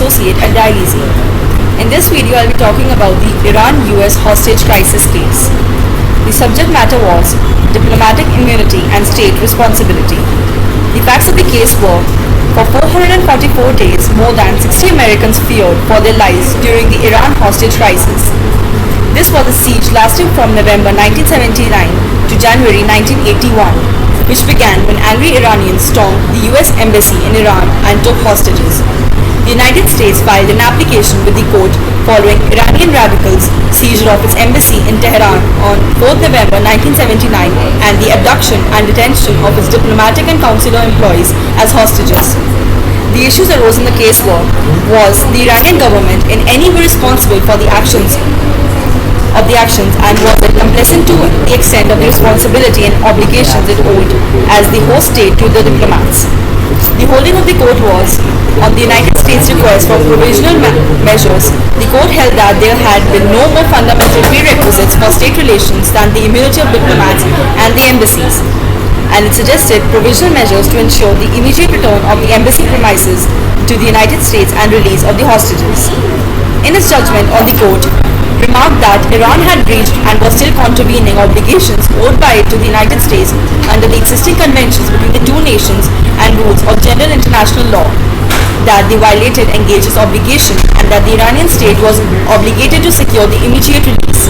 associate at Dialezee. In this video, I'll be talking about the Iran-US hostage crisis case. The subject matter was diplomatic immunity and state responsibility. The facts of the case were, for 444 days, more than 60 Americans feared for their lives during the Iran hostage crisis. This was a siege lasting from November 1979 to January 1981, which began when angry Iranians stormed the US Embassy in Iran and took hostages. The United States filed an application with the court following Iranian radicals' seizure of its embassy in Tehran on 4th November 1979 and the abduction and detention of its diplomatic and consular employees as hostages. The issues arose in the case was the Iranian government in any way responsible for the actions and was it complicit to the extent of the responsibility and obligations it owed as the host state to the diplomats. The holding of the court was, on the United States' request for provisional measures, the court held that there had been no more fundamental prerequisites for state relations than the immunity of diplomats and the embassies, and it suggested provisional measures to ensure the immediate return of the embassy premises to the United States and release of the hostages. In its judgment on the court, remarked that Iran had breached and was still contravening obligations owed by it to the United States under the existing conventions between the two nations and rules of general international law, that the violated engaged its obligation and that the Iranian state was obligated to secure the immediate release.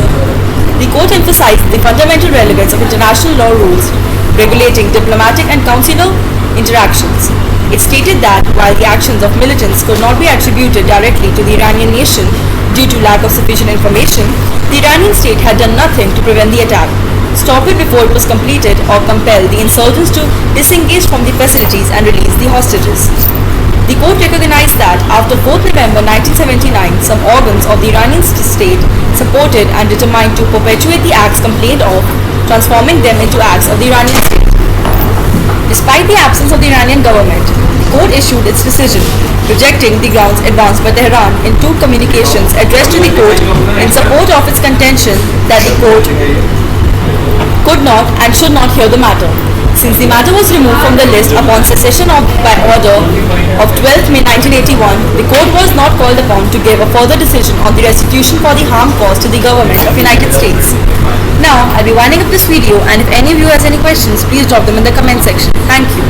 The court emphasized the fundamental relevance of international law rules regulating diplomatic and consular interactions. It stated that while the actions of militants could not be attributed directly to the Iranian nation due to lack of sufficient information, the Iranian state had done nothing to prevent the attack, stop it before it was completed, or compel the insurgents to disengage from the facilities and release the hostages. The court recognized that after 4th November 1979, some organs of the Iranian state supported and determined to perpetuate the acts complained of, transforming them into acts of the Iranian state. Despite the absence of the Iranian government, the court issued its decision, rejecting the grounds advanced by Tehran in two communications addressed to the court in support of its contention that the court could not and should not hear the matter. Since the matter was removed from the list upon secession by order of 12th May 1981, the court was not called upon to give a further decision on the restitution for the harm caused to the government of the United States. Now, I'll be winding up this video, and if any of you has any questions, please drop them in the comment section. Thank you.